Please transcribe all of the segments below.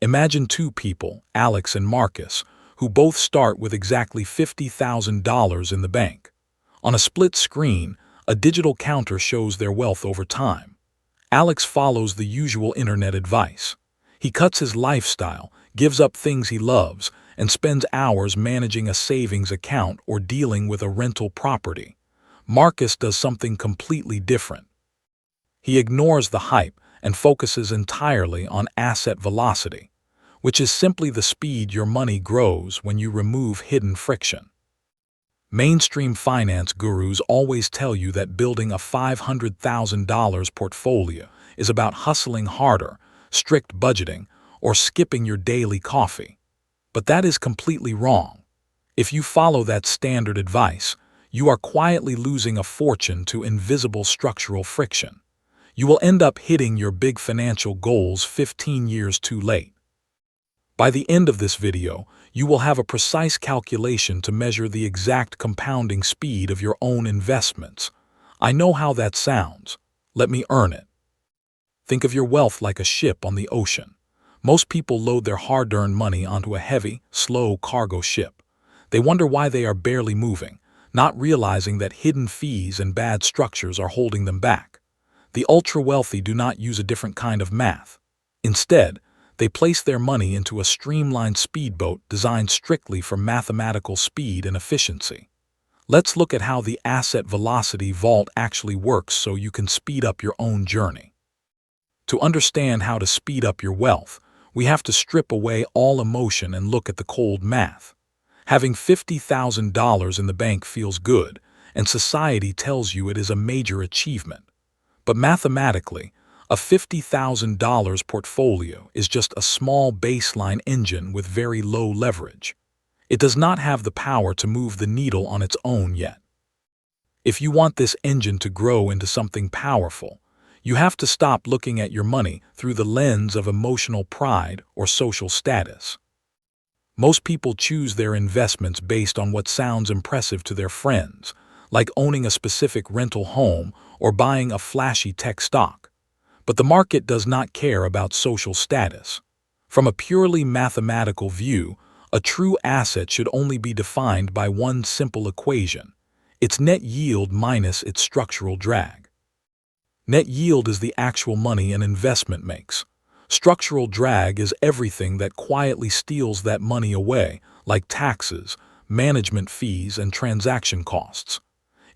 Imagine two people, Alex and Marcus, who both start with exactly $50,000 in the bank. On a split screen, a digital counter shows their wealth over time. Alex follows the usual internet advice. He cuts his lifestyle, gives up things he loves, and spends hours managing a savings account or dealing with a rental property. Marcus does something completely different. He ignores the hype and focuses entirely on asset velocity, which is simply the speed your money grows when you remove hidden friction. Mainstream finance gurus always tell you that building a $500,000 portfolio is about hustling harder, strict budgeting, or skipping your daily coffee. But that is completely wrong. If you follow that standard advice, you are quietly losing a fortune to invisible structural friction. You will end up hitting your big financial goals 15 years too late. By the end of this video, you will have a precise calculation to measure the exact compounding speed of your own investments. I know how that sounds. Let me earn it. Think of your wealth like a ship on the ocean. Most people load their hard-earned money onto a heavy, slow cargo ship. They wonder why they are barely moving, not realizing that hidden fees and bad structures are holding them back. The ultra-wealthy do not use a different kind of math. Instead, they place their money into a streamlined speedboat designed strictly for mathematical speed and efficiency. Let's look at how the asset velocity vault actually works so you can speed up your own journey. To understand how to speed up your wealth, we have to strip away all emotion and look at the cold math. Having $50,000 in the bank feels good, and society tells you it is a major achievement. But mathematically, a $50,000 portfolio is just a small baseline engine with very low leverage. It does not have the power to move the needle on its own yet. If you want this engine to grow into something powerful, you have to stop looking at your money through the lens of emotional pride or social status. Most people choose their investments based on what sounds impressive to their friends, like owning a specific rental home or buying a flashy tech stock. But the market does not care about social status. From a purely mathematical view, a true asset should only be defined by one simple equation: its net yield minus its structural drag. Net yield is the actual money an investment makes. Structural drag is everything that quietly steals that money away, like taxes, management fees, and transaction costs.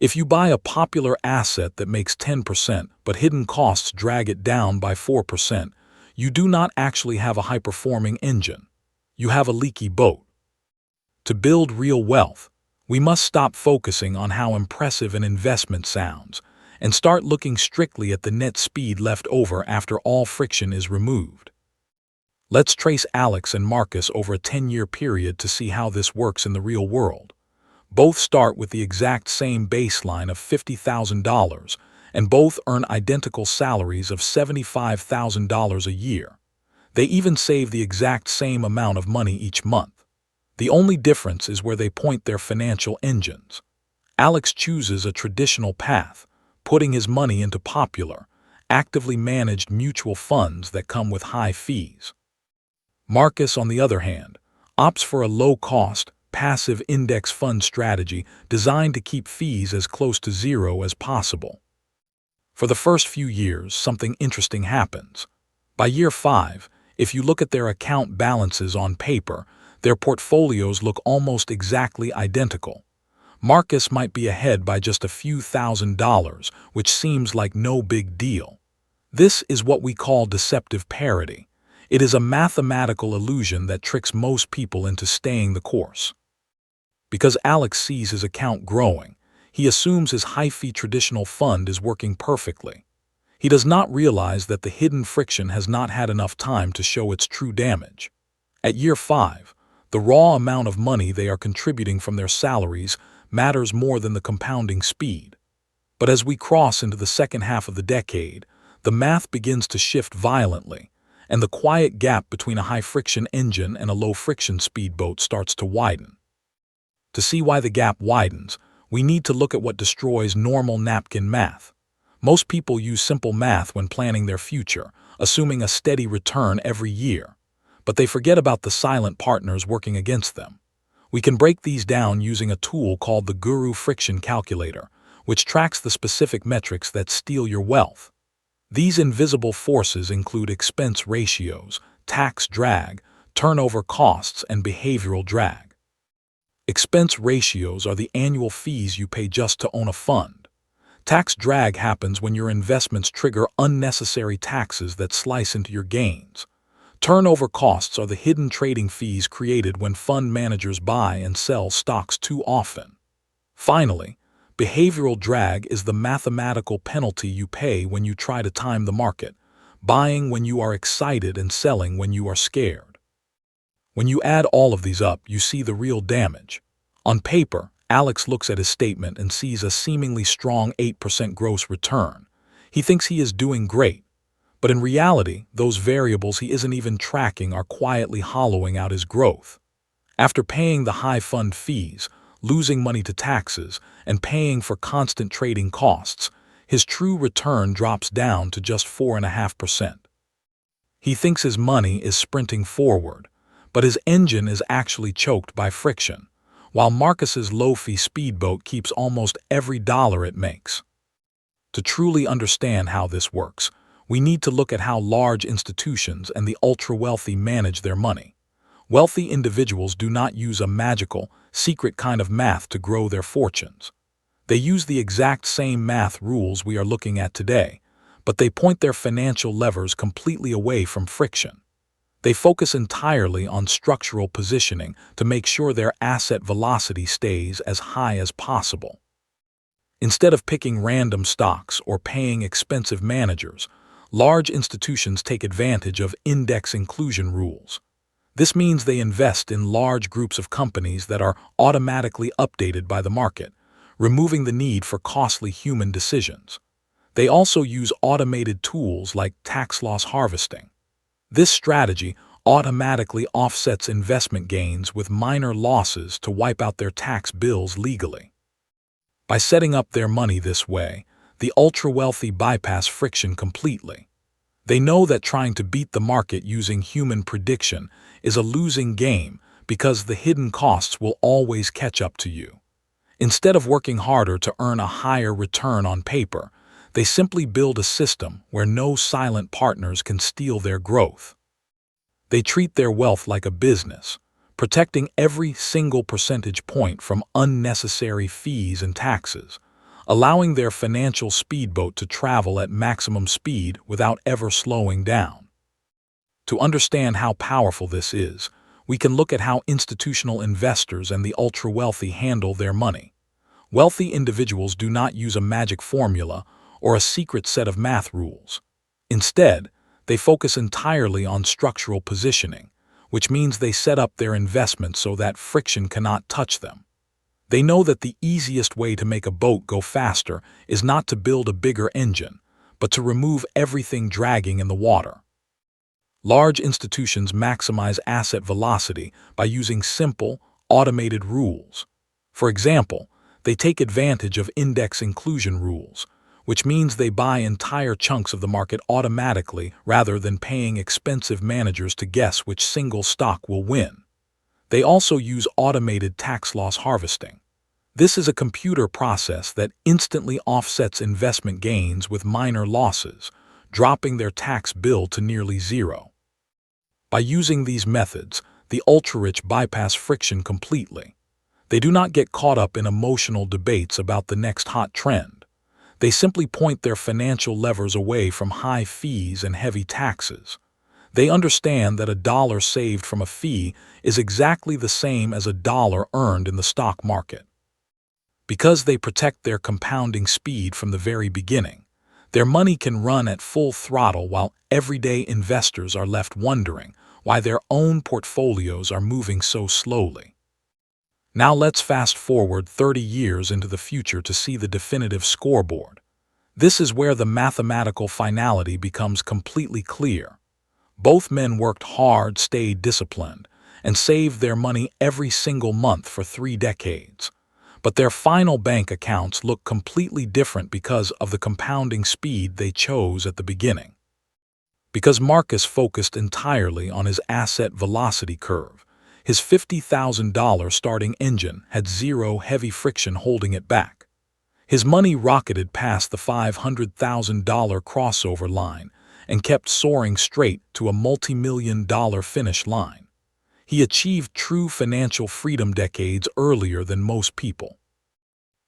If you buy a popular asset that makes 10% but hidden costs drag it down by 4%, you do not actually have a high-performing engine. You have a leaky boat. To build real wealth, we must stop focusing on how impressive an investment sounds and start looking strictly at the net speed left over after all friction is removed. Let's trace Alex and Marcus over a 10-year period to see how this works in the real world. Both start with the exact same baseline of $50,000, and both earn identical salaries of $75,000 a year. They even save the exact same amount of money each month. The only difference is where they point their financial engines. Alex chooses a traditional path, putting his money into popular, actively managed mutual funds that come with high fees. Marcus, on the other hand, opts for a low-cost, passive index fund strategy designed to keep fees as close to zero as possible. For the first few years, something interesting happens. By year 5, if you look at their account balances on paper, their portfolios look almost exactly identical. Marcus might be ahead by just a few $1,000s, which seems like no big deal. This is what we call deceptive parity. It is a mathematical illusion that tricks most people into staying the course. Because Alex sees his account growing, he assumes his high-fee traditional fund is working perfectly. He does not realize that the hidden friction has not had enough time to show its true damage. At year 5, the raw amount of money they are contributing from their salaries matters more than the compounding speed. But as we cross into the second half of the decade, the math begins to shift violently, and the quiet gap between a high-friction engine and a low-friction speedboat starts to widen. To see why the gap widens, we need to look at what destroys normal napkin math. Most people use simple math when planning their future, assuming a steady return every year. but they forget about the silent partners working against them. We can break these down using a tool called the Guru Friction Calculator, which tracks the specific metrics that steal your wealth. These invisible forces include expense ratios, tax drag, turnover costs, and behavioral drag. Expense ratios are the annual fees you pay just to own a fund. Tax drag happens when your investments trigger unnecessary taxes that slice into your gains. Turnover costs are the hidden trading fees created when fund managers buy and sell stocks too often. Finally, behavioral drag is the mathematical penalty you pay when you try to time the market, buying when you are excited and selling when you are scared. When you add all of these up, you see the real damage. On paper, Alex looks at his statement and sees a seemingly strong 8% gross return. He thinks he is doing great, but in reality, those variables he isn't even tracking are quietly hollowing out his growth. After paying the high fund fees, losing money to taxes, and paying for constant trading costs, his true return drops down to just 4.5%. He thinks his money is sprinting forward, but his engine is actually choked by friction, while Marcus's low-fee speedboat keeps almost every dollar it makes. To truly understand how this works, we need to look at how large institutions and the ultra-wealthy manage their money. Wealthy individuals do not use a magical, secret kind of math to grow their fortunes. They use the exact same math rules we are looking at today, but they point their financial levers completely away from friction. They focus entirely on structural positioning to make sure their asset velocity stays as high as possible. Instead of picking random stocks or paying expensive managers, large institutions take advantage of index inclusion rules. This means they invest in large groups of companies that are automatically updated by the market, removing the need for costly human decisions. They also use automated tools like tax loss harvesting. This strategy automatically offsets investment gains with minor losses to wipe out their tax bills legally. By setting up their money this way, the ultra-wealthy bypass friction completely. They know that trying to beat the market using human prediction is a losing game because the hidden costs will always catch up to you. Instead of working harder to earn a higher return on paper, they simply build a system where no silent partners can steal their growth. They treat their wealth like a business, protecting every single percentage point from unnecessary fees and taxes, allowing their financial speedboat to travel at maximum speed without ever slowing down. To understand how powerful this is, we can look at how institutional investors and the ultra-wealthy handle their money. Wealthy individuals do not use a magic formula or a secret set of math rules. Instead, they focus entirely on structural positioning, which means they set up their investments so that friction cannot touch them. They know that the easiest way to make a boat go faster is not to build a bigger engine, but to remove everything dragging in the water. Large institutions maximize asset velocity by using simple, automated rules. For example, they take advantage of index inclusion rules, which means they buy entire chunks of the market automatically rather than paying expensive managers to guess which single stock will win. They also use automated tax loss harvesting. This is a computer process that instantly offsets investment gains with minor losses, dropping their tax bill to nearly zero. By using these methods, the ultra-rich bypass friction completely. They do not get caught up in emotional debates about the next hot trend. They simply point their financial levers away from high fees and heavy taxes. They understand that a dollar saved from a fee is exactly the same as a dollar earned in the stock market. Because they protect their compounding speed from the very beginning, their money can run at full throttle while everyday investors are left wondering why their own portfolios are moving so slowly. Now let's fast forward 30 years into the future to see the definitive scoreboard. This is where the mathematical finality becomes completely clear. Both men worked hard, stayed disciplined, and saved their money every single month for 3 decades. But their final bank accounts look completely different because of the compounding speed they chose at the beginning. Because Marcus focused entirely on his asset velocity curve, his $50,000 starting engine had zero heavy friction holding it back. His money rocketed past the $500,000 crossover line and kept soaring straight to a multi-million-dollar finish line. He achieved true financial freedom decades earlier than most people.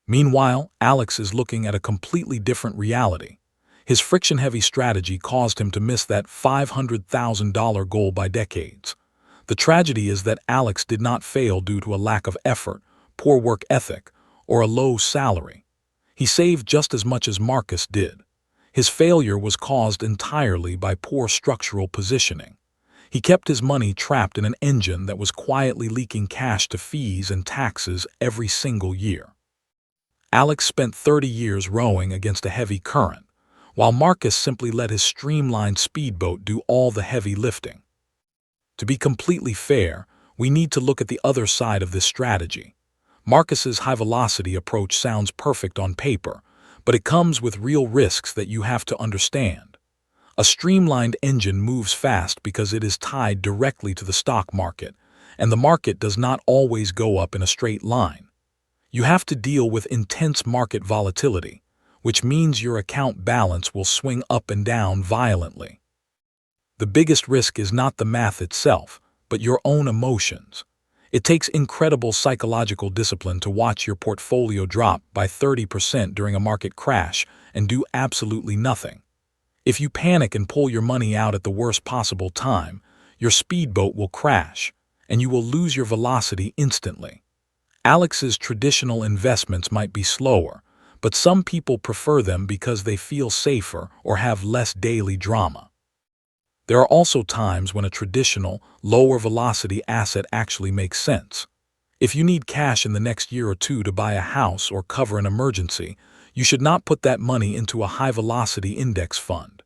Meanwhile, Alex is looking at a completely different reality. His friction-heavy strategy caused him to miss that $500,000 goal by decades. The tragedy is that Alex did not fail due to a lack of effort, poor work ethic, or a low salary. He saved just as much as Marcus did. His failure was caused entirely by poor structural positioning. He kept his money trapped in an engine that was quietly leaking cash to fees and taxes every single year. Alex spent 30 years rowing against a heavy current, while Marcus simply let his streamlined speedboat do all the heavy lifting. To be completely fair, we need to look at the other side of this strategy. Marcus's high-velocity approach sounds perfect on paper, but it comes with real risks that you have to understand. A streamlined engine moves fast because it is tied directly to the stock market, and the market does not always go up in a straight line. You have to deal with intense market volatility, which means your account balance will swing up and down violently. The biggest risk is not the math itself, but your own emotions. It takes incredible psychological discipline to watch your portfolio drop by 30% during a market crash and do absolutely nothing. If you panic and pull your money out at the worst possible time, your speedboat will crash, and you will lose your velocity instantly. Alex's traditional investments might be slower, but some people prefer them because they feel safer or have less daily drama. There are also times when a traditional, lower-velocity asset actually makes sense. If you need cash in the next year or two to buy a house or cover an emergency, you should not put that money into a high-velocity index fund.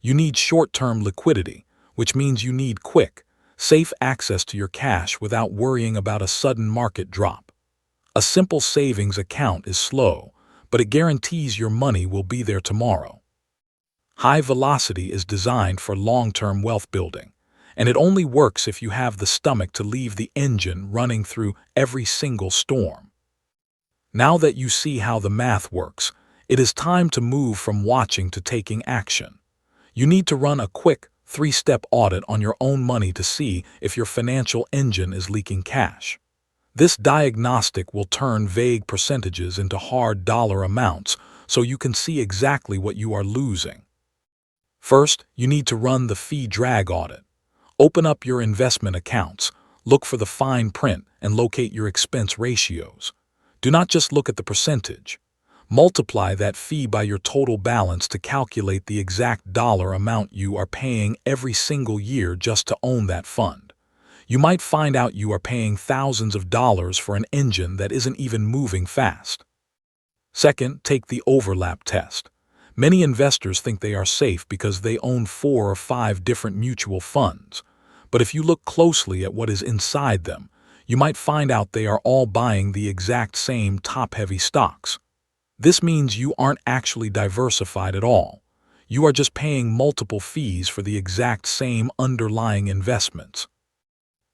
You need short-term liquidity, which means you need quick, safe access to your cash without worrying about a sudden market drop. A simple savings account is slow, but it guarantees your money will be there tomorrow. High velocity is designed for long-term wealth building, and it only works if you have the stomach to leave the engine running through every single storm. Now that you see how the math works, it is time to move from watching to taking action. You need to run a quick, 3-step audit on your own money to see if your financial engine is leaking cash. This diagnostic will turn vague percentages into hard dollar amounts so you can see exactly what you are losing. First, you need to run the fee drag audit. Open up your investment accounts, look for the fine print, and locate your expense ratios. Do not just look at the percentage. Multiply that fee by your total balance to calculate the exact dollar amount you are paying every single year just to own that fund. You might find out you are paying thousands of dollars for an engine that isn't even moving fast. Second, take the overlap test. Many investors think they are safe because they own 4 or 5 different mutual funds. But if you look closely at what is inside them, you might find out they are all buying the exact same top-heavy stocks. This means you aren't actually diversified at all. You are just paying multiple fees for the exact same underlying investments.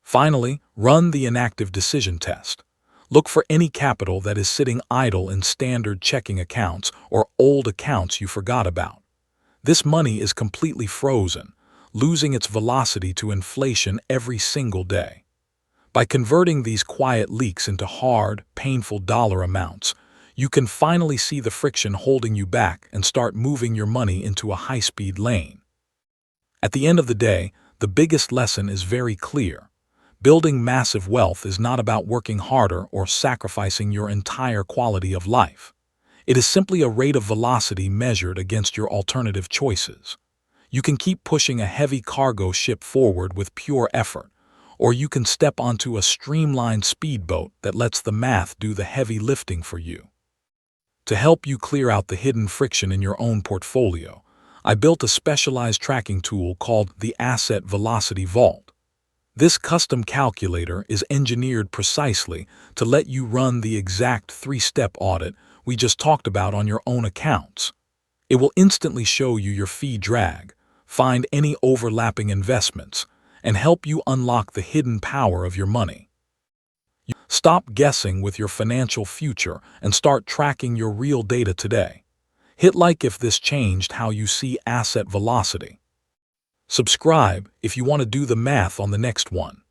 Finally, run the inactive decision test. Look for any capital that is sitting idle in standard checking accounts or old accounts you forgot about. This money is completely frozen, losing its velocity to inflation every single day. By converting these quiet leaks into hard, painful dollar amounts, you can finally see the friction holding you back and start moving your money into a high-speed lane. At the end of the day, the biggest lesson is very clear. Building massive wealth is not about working harder or sacrificing your entire quality of life. It is simply a rate of velocity measured against your alternative choices. You can keep pushing a heavy cargo ship forward with pure effort, or you can step onto a streamlined speedboat that lets the math do the heavy lifting for you. To help you clear out the hidden friction in your own portfolio, I built a specialized tracking tool called the Asset Velocity Vault. This custom calculator is engineered precisely to let you run the exact 3-step audit we just talked about on your own accounts. It will instantly show you your fee drag, find any overlapping investments, and help you unlock the hidden power of your money. Stop guessing with your financial future and start tracking your real data today. Hit like if this changed how you see asset velocity. Subscribe if you want to do the math on the next one.